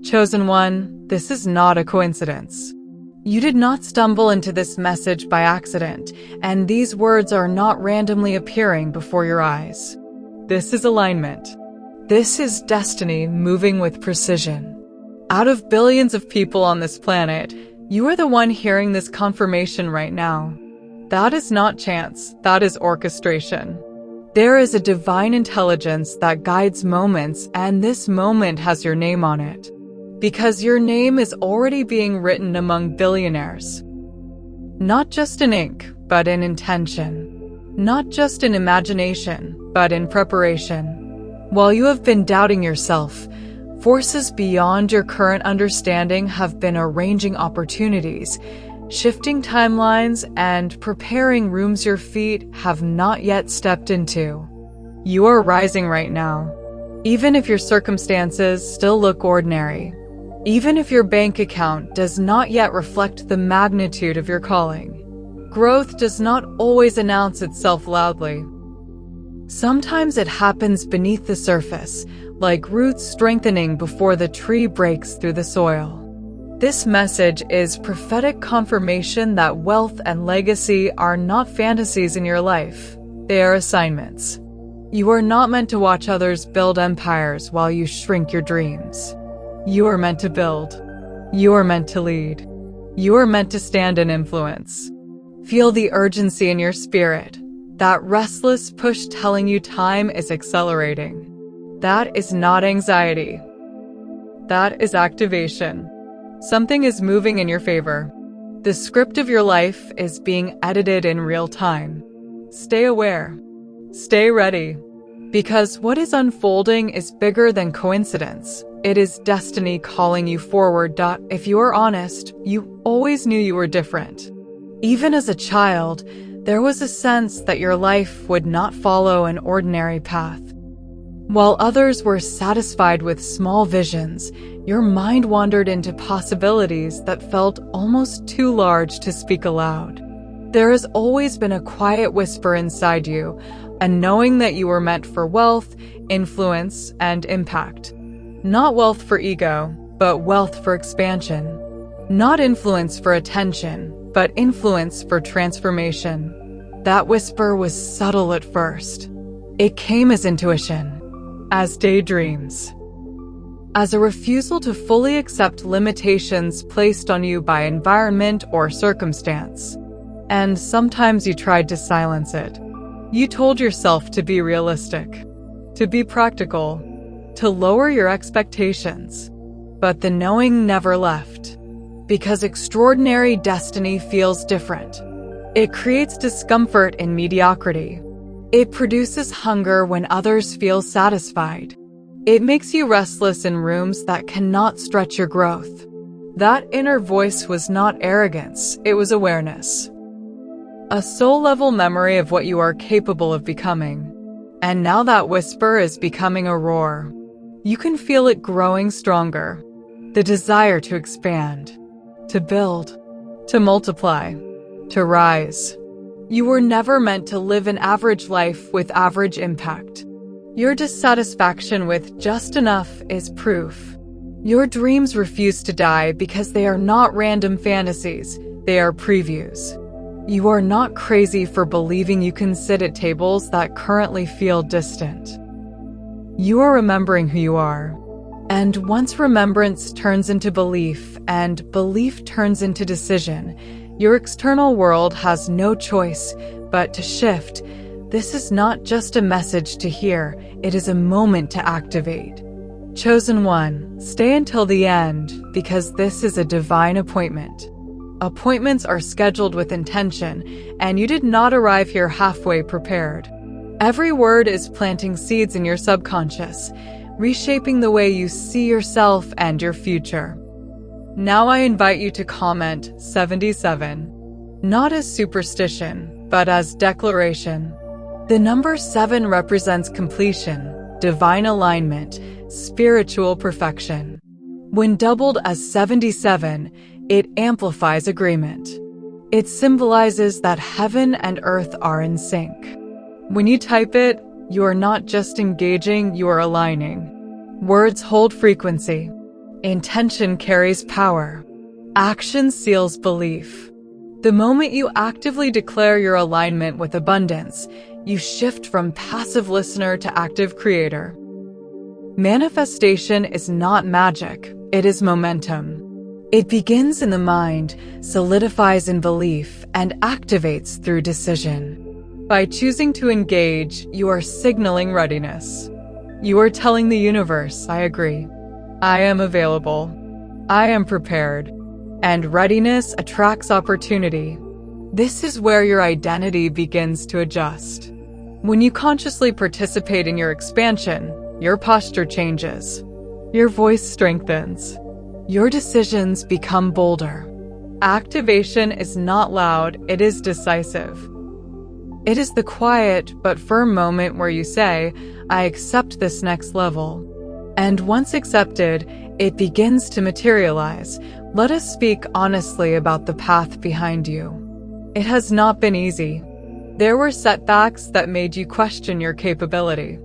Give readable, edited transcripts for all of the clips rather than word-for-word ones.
Chosen one, this is not a coincidence. You did not stumble into this message by accident, and these words are not randomly appearing before your eyes. This is alignment. This is destiny moving with precision. Out of billions of people on this planet, you are the one hearing this confirmation right now. That is not chance, that is orchestration. There is a divine intelligence that guides moments, and this moment has your name on it. Because your name is already being written among billionaires. Not just in ink, but in intention. Not just in imagination, but in preparation. While you have been doubting yourself, forces beyond your current understanding have been arranging opportunities, shifting timelines, and preparing rooms your feet have not yet stepped into. You are rising right now. Even if your circumstances still look ordinary. Even if your bank account does not yet reflect the magnitude of your calling. Growth does not always announce itself loudly. Sometimes it happens beneath the surface, like roots strengthening before the tree breaks through the soil. This message is prophetic confirmation that wealth and legacy are not fantasies in your life. They are assignments. You are not meant to watch others build empires while you shrink your dreams. You are meant to build. You are meant to lead. You are meant to stand in influence. Feel the urgency in your spirit, that restless push telling you time is accelerating. That is not anxiety. That is activation. Something is moving in your favor. The script of your life is being edited in real time. Stay aware. Stay ready. Because what is unfolding is bigger than coincidence. It is destiny calling you forward. If you are honest, you always knew you were different. Even as a child, there was a sense that your life would not follow an ordinary path. While others were satisfied with small visions, your mind wandered into possibilities that felt almost too large to speak aloud. There has always been a quiet whisper inside you, a knowing that you were meant for wealth, influence, and impact. Not wealth for ego, but wealth for expansion. Not influence for attention, but influence for transformation. That whisper was subtle at first. It came as intuition, as daydreams, as a refusal to fully accept limitations placed on you by environment or circumstance. And sometimes you tried to silence it. You told yourself to be realistic, to be practical, to lower your expectations. But the knowing never left. Because extraordinary destiny feels different. It creates discomfort in mediocrity. It produces hunger when others feel satisfied. It makes you restless in rooms that cannot stretch your growth. That inner voice was not arrogance, it was awareness. A soul-level memory of what you are capable of becoming. And now that whisper is becoming a roar. You can feel it growing stronger. The desire to expand, to build, to multiply, to rise. You were never meant to live an average life with average impact. Your dissatisfaction with just enough is proof. Your dreams refuse to die because they are not random fantasies, they are previews. You are not crazy for believing you can sit at tables that currently feel distant. You are remembering who you are. And once remembrance turns into belief, and belief turns into decision, your external world has no choice but to shift. This is not just a message to hear, it is a moment to activate. Chosen one, stay until the end, because this is a divine appointment. Appointments are scheduled with intention, and you did not arrive here halfway prepared. Every word is planting seeds in your subconscious, reshaping the way you see yourself and your future. Now I invite you to comment 77. Not as superstition, but as declaration. The number 7 represents completion, divine alignment, spiritual perfection. When doubled as 77, it amplifies agreement. It symbolizes that heaven and earth are in sync. When you type it, you are not just engaging, you are aligning. Words hold frequency. Intention carries power. Action seals belief. The moment you actively declare your alignment with abundance, you shift from passive listener to active creator. Manifestation is not magic, it is momentum. It begins in the mind, solidifies in belief, and activates through decision. By choosing to engage, you are signaling readiness. You are telling the universe, I agree. I am available. I am prepared. And readiness attracts opportunity. This is where your identity begins to adjust. When you consciously participate in your expansion, your posture changes. Your voice strengthens. Your decisions become bolder. Activation is not loud, it is decisive. It is the quiet but firm moment where you say, I accept this next level. And once accepted, it begins to materialize. Let us speak honestly about the path behind you. It has not been easy. There were setbacks that made you question your capability,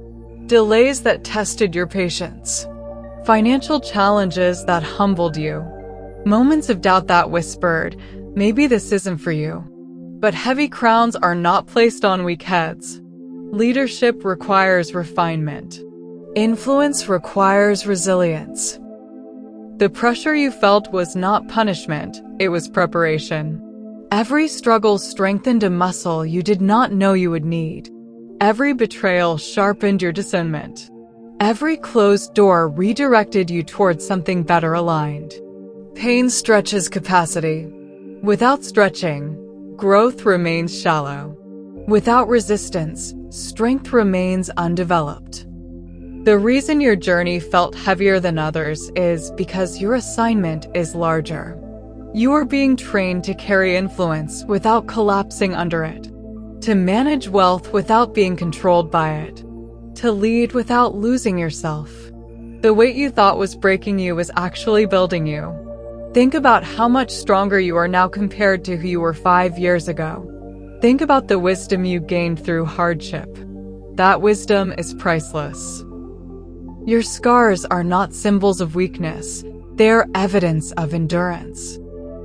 delays that tested your patience, financial challenges that humbled you, moments of doubt that whispered, maybe this isn't for you. But heavy crowns are not placed on weak heads. Leadership requires refinement. Influence requires resilience. The pressure you felt was not punishment, it was preparation. Every struggle strengthened a muscle you did not know you would need. Every betrayal sharpened your discernment. Every closed door redirected you towards something better aligned. Pain stretches capacity. Without stretching, growth remains shallow. Without resistance, strength remains undeveloped. The reason your journey felt heavier than others is because your assignment is larger. You are being trained to carry influence without collapsing under it, to manage wealth without being controlled by it, to lead without losing yourself. The weight you thought was breaking you was actually building you. Think about how much stronger you are now compared to who you were 5 years ago. Think about the wisdom you gained through hardship. That wisdom is priceless. Your scars are not symbols of weakness, they're evidence of endurance.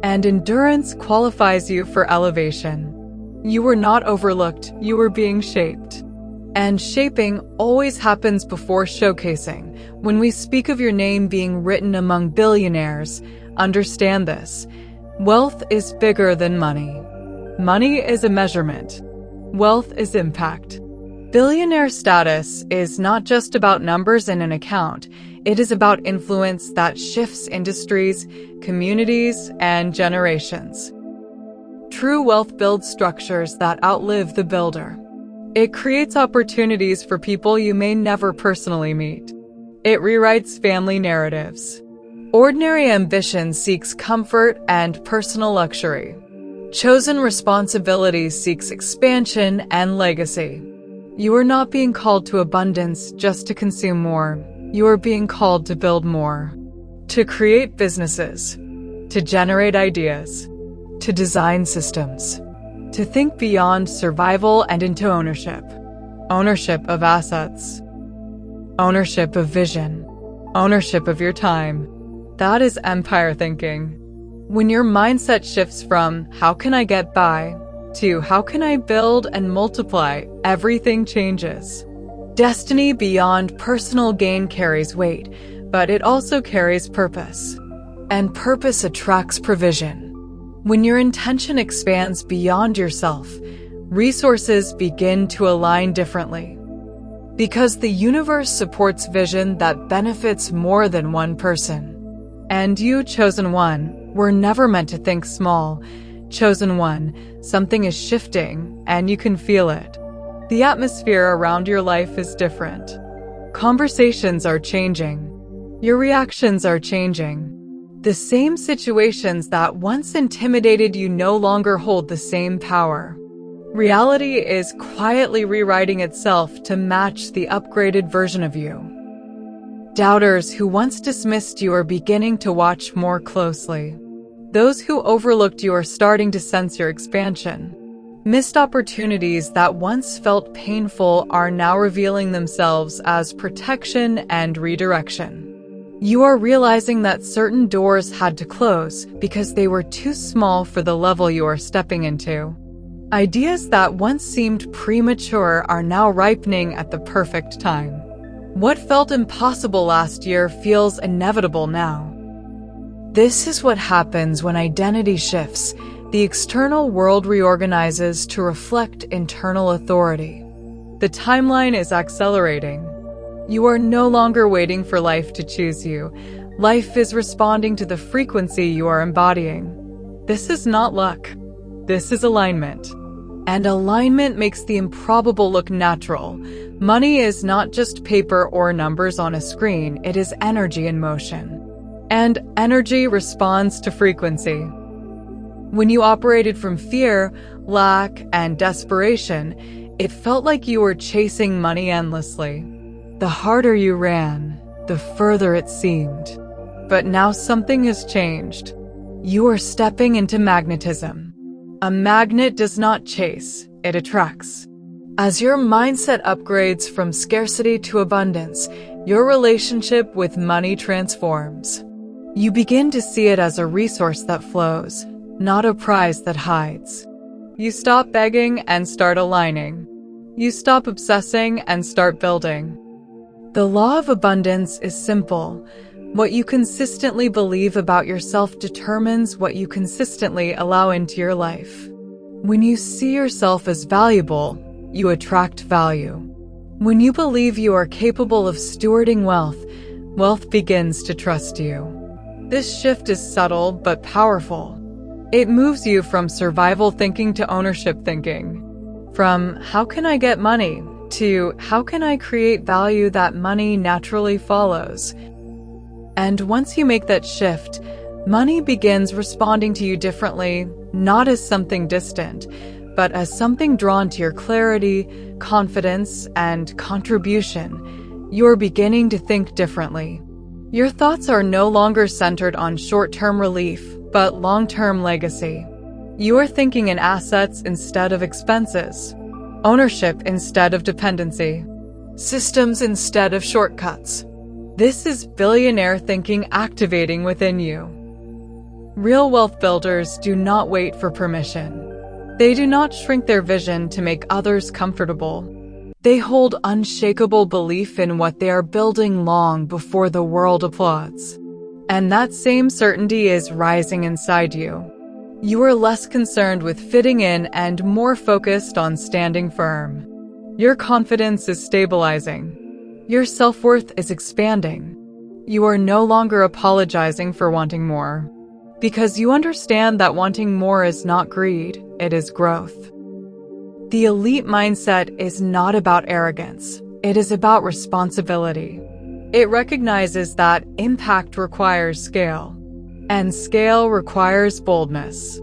And endurance qualifies you for elevation. You were not overlooked, you were being shaped. And shaping always happens before showcasing. When we speak of your name being written among billionaires, understand this. Wealth is bigger than money. Money is a measurement. Wealth is impact. Billionaire status is not just about numbers in an account. It is about influence that shifts industries, communities, and generations. True wealth builds structures that outlive the builder. It creates opportunities for people you may never personally meet. It rewrites family narratives. Ordinary ambition seeks comfort and personal luxury. Chosen responsibility seeks expansion and legacy. You are not being called to abundance just to consume more. You are being called to build more, to create businesses, to generate ideas, to design systems, to think beyond survival and into ownership. Ownership of assets, ownership of vision, ownership of your time. That is empire thinking. When your mindset shifts from, how can I get by, to how can I build and multiply, everything changes. Destiny beyond personal gain carries weight, but it also carries purpose. And purpose attracts provision. When your intention expands beyond yourself, resources begin to align differently. Because the universe supports vision that benefits more than one person. And you, chosen one, were never meant to think small. Chosen one, something is shifting, and you can feel it. The atmosphere around your life is different. Conversations are changing. Your reactions are changing. The same situations that once intimidated you no longer hold the same power. Reality is quietly rewriting itself to match the upgraded version of you. Doubters who once dismissed you are beginning to watch more closely. Those who overlooked you are starting to sense your expansion. Missed opportunities that once felt painful are now revealing themselves as protection and redirection. You are realizing that certain doors had to close because they were too small for the level you are stepping into. Ideas that once seemed premature are now ripening at the perfect time. What felt impossible last year feels inevitable now. This is what happens when identity shifts. The external world reorganizes to reflect internal authority. The timeline is accelerating. You are no longer waiting for life to choose you. Life is responding to the frequency you are embodying. This is not luck. This is alignment. And alignment makes the improbable look natural. Money is not just paper or numbers on a screen, it is energy in motion. And energy responds to frequency. When you operated from fear, lack, and desperation, it felt like you were chasing money endlessly. The harder you ran, the further it seemed. But now something has changed. You are stepping into magnetism. A magnet does not chase, it attracts. As your mindset upgrades from scarcity to abundance, your relationship with money transforms. You begin to see it as a resource that flows, not a prize that hides. You stop begging and start aligning. You stop obsessing and start building. The law of abundance is simple. What you consistently believe about yourself determines what you consistently allow into your life. When you see yourself as valuable, you attract value. When you believe you are capable of stewarding wealth, wealth begins to trust you. This shift is subtle but powerful. It moves you from survival thinking to ownership thinking. From how can I get money to how can I create value that money naturally follows. And once you make that shift, money begins responding to you differently, not as something distant, but as something drawn to your clarity, confidence, and contribution. You're beginning to think differently. Your thoughts are no longer centered on short-term relief, but long-term legacy. You are thinking in assets instead of expenses, ownership instead of dependency, systems instead of shortcuts. This is billionaire thinking activating within you. Real wealth builders do not wait for permission. They do not shrink their vision to make others comfortable. They hold unshakable belief in what they are building long before the world applauds. And that same certainty is rising inside you. You are less concerned with fitting in and more focused on standing firm. Your confidence is stabilizing. Your self-worth is expanding. You are no longer apologizing for wanting more, because you understand that wanting more is not greed, it is growth. The elite mindset is not about arrogance, it is about responsibility. It recognizes that impact requires scale, and scale requires boldness.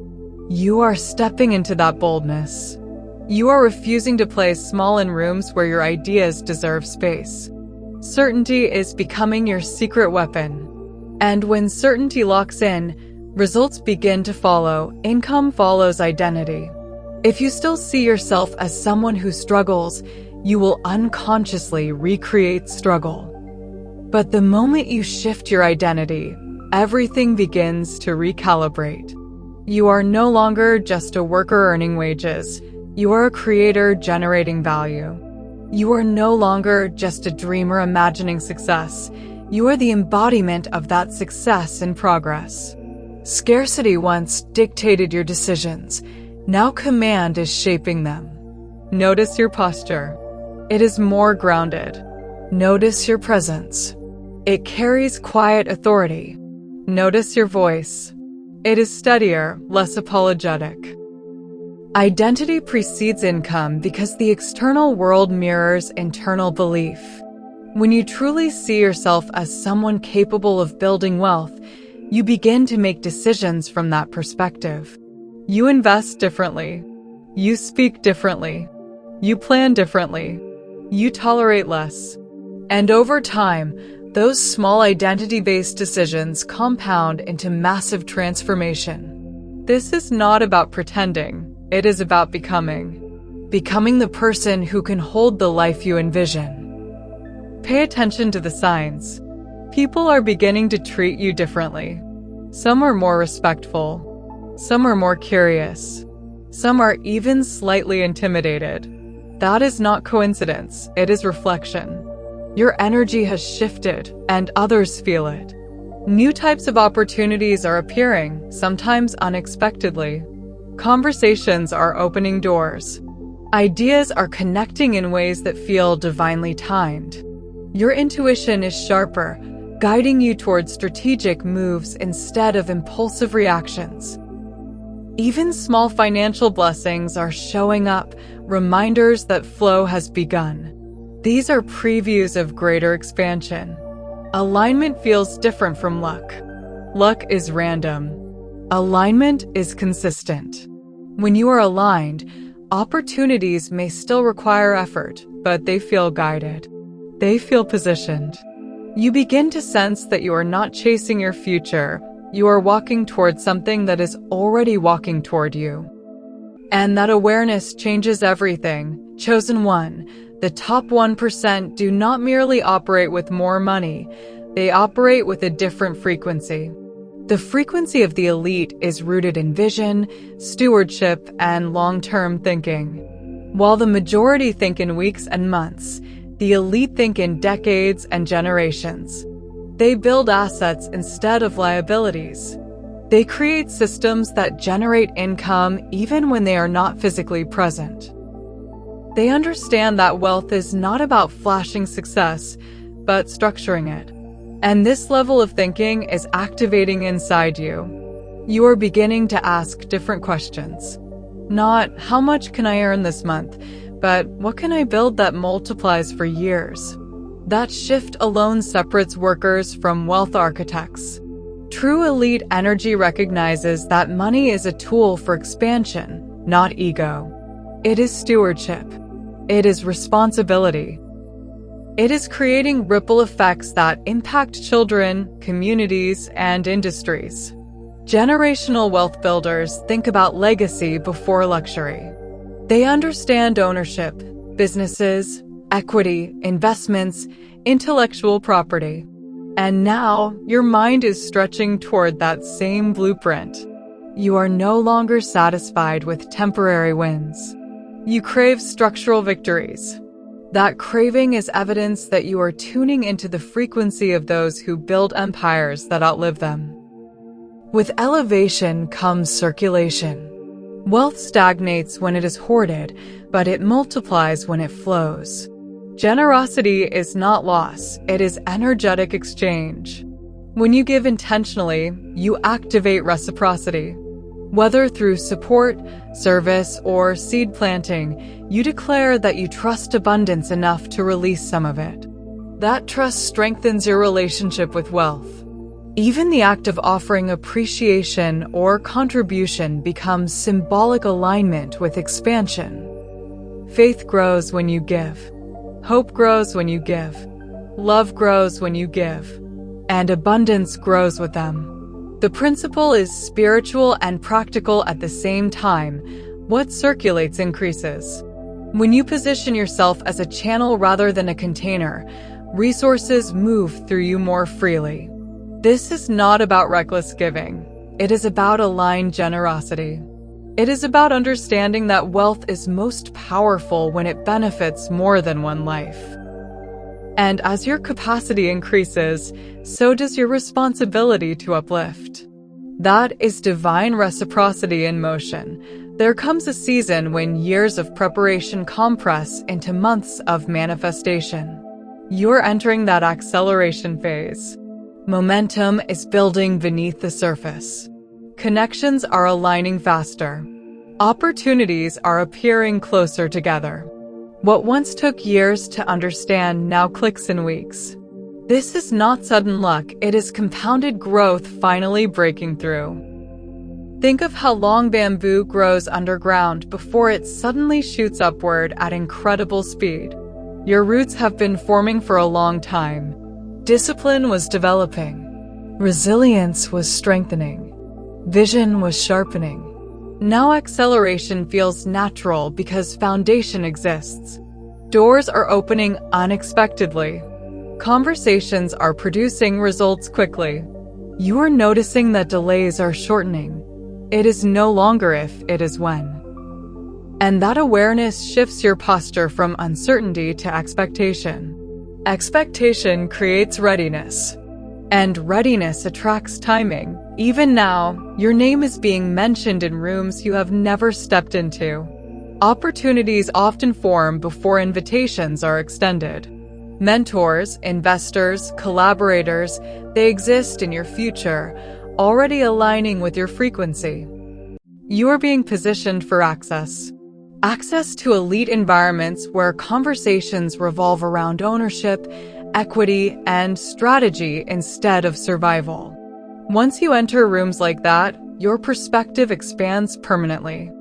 You are stepping into that boldness. You are refusing to play small in rooms where your ideas deserve space. Certainty is becoming your secret weapon. And when certainty locks in, results begin to follow. Income follows identity. If you still see yourself as someone who struggles, you will unconsciously recreate struggle. But the moment you shift your identity, everything begins to recalibrate. You are no longer just a worker earning wages. You are a creator generating value. You are no longer just a dreamer imagining success. You are the embodiment of that success in progress. Scarcity once dictated your decisions. Now command is shaping them. Notice your posture. It is more grounded. Notice your presence. It carries quiet authority. Notice your voice. It is steadier, less apologetic. Identity precedes income because the external world mirrors internal belief. When you truly see yourself as someone capable of building wealth, you begin to make decisions from that perspective. You invest differently. You speak differently. You plan differently. You tolerate less. And over time, those small identity-based decisions compound into massive transformation. This is not about pretending. It is about becoming. Becoming the person who can hold the life you envision. Pay attention to the signs. People are beginning to treat you differently. Some are more respectful. Some are more curious. Some are even slightly intimidated. That is not coincidence, it is reflection. Your energy has shifted, and others feel it. New types of opportunities are appearing, sometimes unexpectedly. Conversations are opening doors. Ideas are connecting in ways that feel divinely timed. Your intuition is sharper, guiding you towards strategic moves instead of impulsive reactions. Even small financial blessings are showing up, reminders that flow has begun. These are previews of greater expansion. Alignment feels different from luck. Luck is random. Alignment is consistent. When you are aligned, opportunities may still require effort, but they feel guided. They feel positioned. You begin to sense that you are not chasing your future, you are walking toward something that is already walking toward you. And that awareness changes everything. Chosen one, the top 1% do not merely operate with more money, they operate with a different frequency. The frequency of the elite is rooted in vision, stewardship, and long-term thinking. While the majority think in weeks and months, the elite think in decades and generations. They build assets instead of liabilities. They create systems that generate income even when they are not physically present. They understand that wealth is not about flashing success, but structuring it. And this level of thinking is activating inside you. You are beginning to ask different questions. Not, how much can I earn this month? But what can I build that multiplies for years? That shift alone separates workers from wealth architects. True elite energy recognizes that money is a tool for expansion, not ego. It is stewardship. It is responsibility. It is creating ripple effects that impact children, communities, and industries. Generational wealth builders think about legacy before luxury. They understand ownership, businesses, equity, investments, intellectual property. And now, your mind is stretching toward that same blueprint. You are no longer satisfied with temporary wins. You crave structural victories. That craving is evidence that you are tuning into the frequency of those who build empires that outlive them. With elevation comes circulation. Wealth stagnates when it is hoarded, but it multiplies when it flows. Generosity is not loss, it is energetic exchange. When you give intentionally, you activate reciprocity. Whether through support, service, or seed planting, you declare that you trust abundance enough to release some of it. That trust strengthens your relationship with wealth. Even the act of offering appreciation or contribution becomes symbolic alignment with expansion. Faith grows when you give. Hope grows when you give. Love grows when you give. And abundance grows with them. The principle is spiritual and practical at the same time. What circulates increases. When you position yourself as a channel rather than a container, resources move through you more freely. This is not about reckless giving. It is about aligned generosity. It is about understanding that wealth is most powerful when it benefits more than one life. And as your capacity increases, so does your responsibility to uplift. That is divine reciprocity in motion. There comes a season when years of preparation compress into months of manifestation. You're entering that acceleration phase. Momentum is building beneath the surface. Connections are aligning faster. Opportunities are appearing closer together. What once took years to understand now clicks in weeks. This is not sudden luck, it is compounded growth finally breaking through. Think of how long bamboo grows underground before it suddenly shoots upward at incredible speed. Your roots have been forming for a long time. Discipline was developing. Resilience was strengthening. Vision was sharpening. Now acceleration feels natural because foundation exists. Doors are opening unexpectedly. Conversations are producing results quickly. You are noticing that delays are shortening. It is no longer if, it is when. And that awareness shifts your posture from uncertainty to expectation. Expectation creates readiness. And readiness attracts timing. Even now, your name is being mentioned in rooms you have never stepped into. Opportunities often form before invitations are extended. Mentors, investors, collaborators, they exist in your future, already aligning with your frequency. You are being positioned for access. Access to elite environments where conversations revolve around ownership, equity, and strategy instead of survival. Once you enter rooms like that, your perspective expands permanently.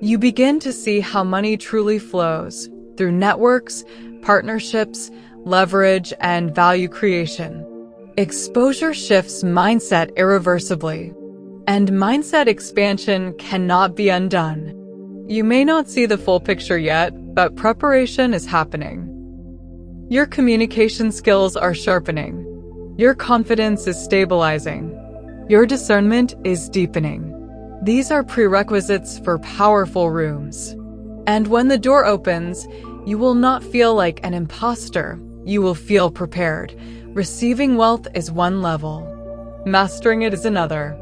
You begin to see how money truly flows through networks, partnerships, leverage, and value creation. Exposure shifts mindset irreversibly, and mindset expansion cannot be undone. You may not see the full picture yet, but preparation is happening. Your communication skills are sharpening. Your confidence is stabilizing. Your discernment is deepening. These are prerequisites for powerful rooms. And when the door opens, you will not feel like an imposter. You will feel prepared. Receiving wealth is one level. Mastering it is another.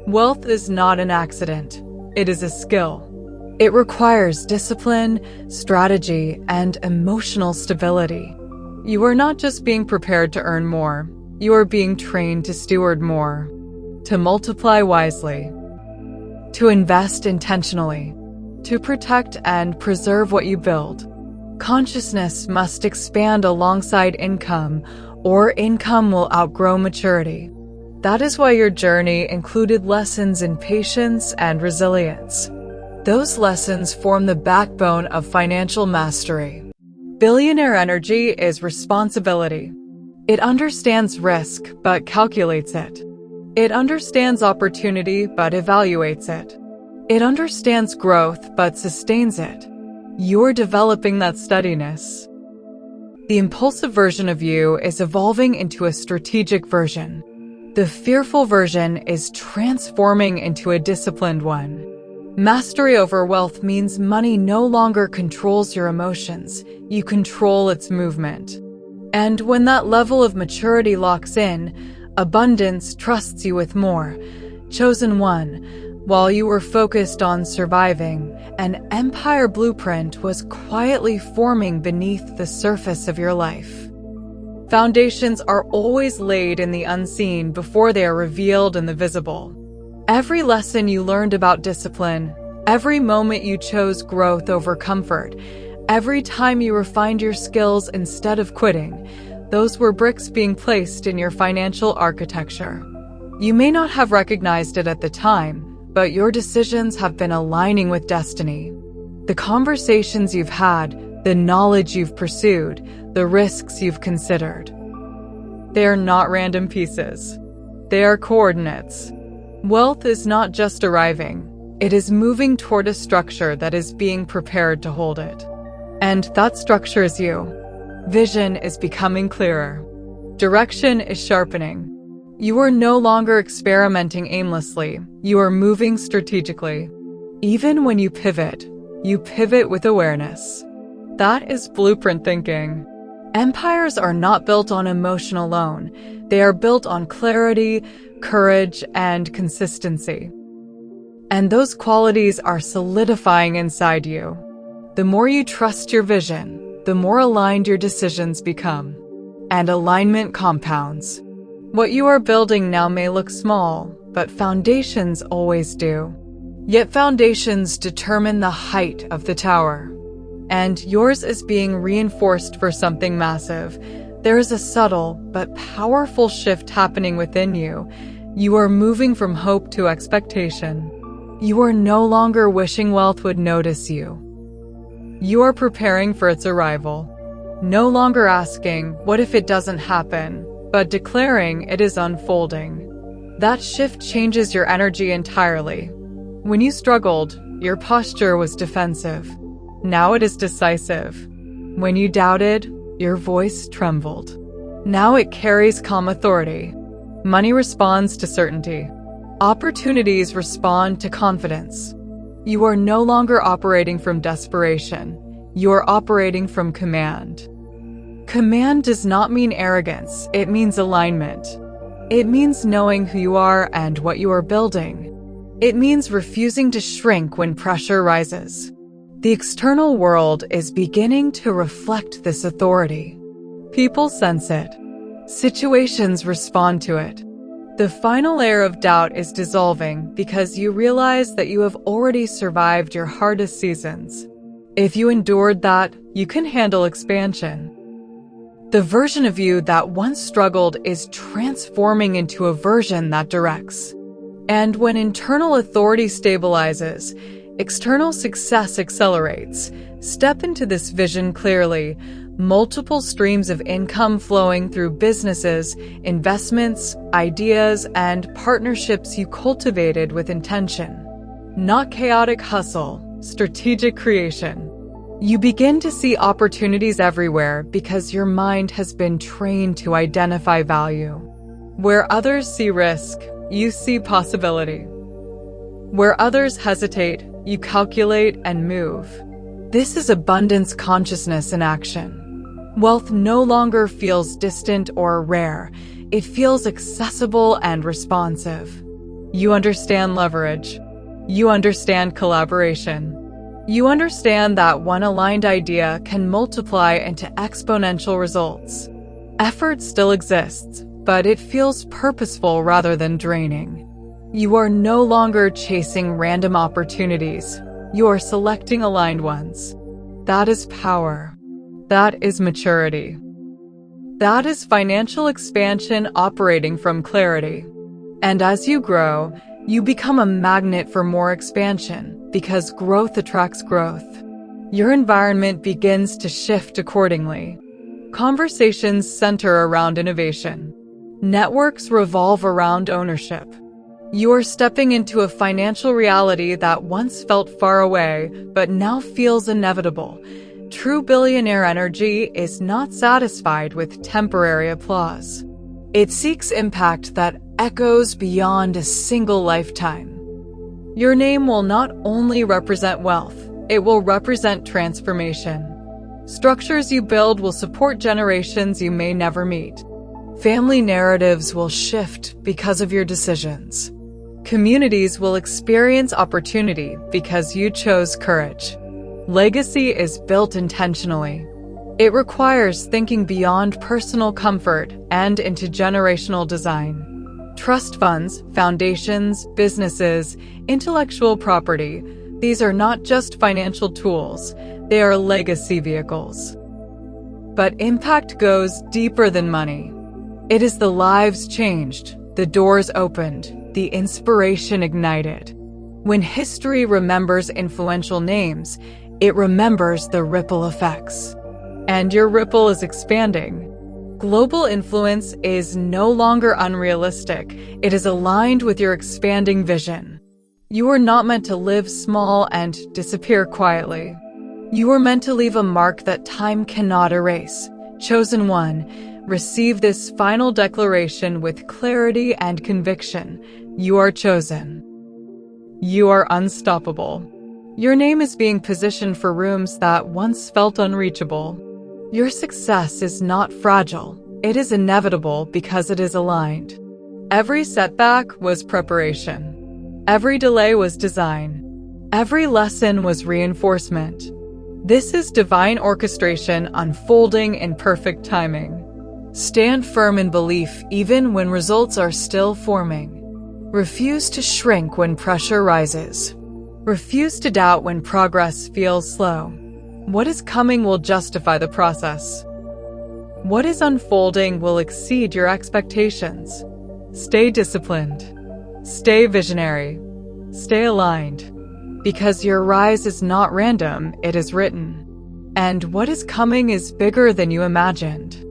Wealth is not an accident. It is a skill. It requires discipline, strategy, and emotional stability. You are not just being prepared to earn more. You are being trained to steward more, to multiply wisely, to invest intentionally, to protect and preserve what you build. Consciousness must expand alongside income, or income will outgrow maturity. That is why your journey included lessons in patience and resilience. Those lessons form the backbone of financial mastery. Billionaire energy is responsibility. It understands risk, but calculates it. It understands opportunity, but evaluates it. It understands growth, but sustains it. You're developing that steadiness. The impulsive version of you is evolving into a strategic version. The fearful version is transforming into a disciplined one. Mastery over wealth means money no longer controls your emotions. You control its movement. And when that level of maturity locks in, abundance trusts you with more. Chosen one, while you were focused on surviving, an empire blueprint was quietly forming beneath the surface of your life. Foundations are always laid in the unseen before they are revealed in the visible. Every lesson you learned about discipline, every moment you chose growth over comfort, every time you refined your skills instead of quitting, those were bricks being placed in your financial architecture. You may not have recognized it at the time, but your decisions have been aligning with destiny. The conversations you've had, the knowledge you've pursued, the risks you've considered. They are not random pieces. They are coordinates. Wealth is not just arriving. It is moving toward a structure that is being prepared to hold it. And that structure is you. Vision is becoming clearer. Direction is sharpening. You are no longer experimenting aimlessly. You are moving strategically. Even when you pivot with awareness. That is blueprint thinking. Empires are not built on emotion alone. They are built on clarity, courage, and consistency. And those qualities are solidifying inside you. The more you trust your vision, the more aligned your decisions become. And alignment compounds. What you are building now may look small, but foundations always do. Yet foundations determine the height of the tower. And yours is being reinforced for something massive. There is a subtle but powerful shift happening within you. You are moving from hope to expectation. You are no longer wishing wealth would notice you. You are preparing for its arrival. No longer asking, what if it doesn't happen, but declaring it is unfolding. That shift changes your energy entirely. When you struggled, your posture was defensive. Now it is decisive. When you doubted, your voice trembled. Now it carries calm authority. Money responds to certainty. Opportunities respond to confidence. You are no longer operating from desperation. You are operating from command. Command does not mean arrogance, it means alignment. It means knowing who you are and what you are building. It means refusing to shrink when pressure rises. The external world is beginning to reflect this authority. People sense it. Situations respond to it. The final layer of doubt is dissolving because you realize that you have already survived your hardest seasons. If you endured that, you can handle expansion. The version of you that once struggled is transforming into a version that directs. And when internal authority stabilizes, external success accelerates. Step into this vision clearly. Multiple streams of income flowing through businesses, investments, ideas, and partnerships you cultivated with intention. Not chaotic hustle, strategic creation. You begin to see opportunities everywhere because your mind has been trained to identify value. Where others see risk, you see possibility. Where others hesitate, you calculate and move. This is abundance consciousness in action. Wealth no longer feels distant or rare. It feels accessible and responsive. You understand leverage. You understand collaboration. You understand that one aligned idea can multiply into exponential results. Effort still exists, but it feels purposeful rather than draining. You are no longer chasing random opportunities. You are selecting aligned ones. That is power. That is maturity. That is financial expansion operating from clarity. And as you grow, you become a magnet for more expansion because growth attracts growth. Your environment begins to shift accordingly. Conversations center around innovation. Networks revolve around ownership. You are stepping into a financial reality that once felt far away, but now feels inevitable. True billionaire energy is not satisfied with temporary applause. It seeks impact that echoes beyond a single lifetime. Your name will not only represent wealth, it will represent transformation. Structures you build will support generations you may never meet. Family narratives will shift because of your decisions. Communities will experience opportunity because you chose courage. Legacy is built intentionally. It requires thinking beyond personal comfort and into generational design. Trust funds, foundations, businesses, intellectual property, these are not just financial tools, they are legacy vehicles. But impact goes deeper than money. It is the lives changed, the doors opened, the inspiration ignited. When history remembers influential names, it remembers the ripple effects. And your ripple is expanding. Global influence is no longer unrealistic. It is aligned with your expanding vision. You are not meant to live small and disappear quietly. You are meant to leave a mark that time cannot erase. Chosen one, receive this final declaration with clarity and conviction. You are chosen. You are unstoppable. Your name is being positioned for rooms that once felt unreachable. Your success is not fragile. It is inevitable because it is aligned. Every setback was preparation. Every delay was design. Every lesson was reinforcement. This is divine orchestration unfolding in perfect timing. Stand firm in belief even when results are still forming. Refuse to shrink when pressure rises. Refuse to doubt when progress feels slow. What is coming will justify the process. What is unfolding will exceed your expectations. Stay disciplined. Stay visionary. Stay aligned. Because your rise is not random, it is written. And what is coming is bigger than you imagined.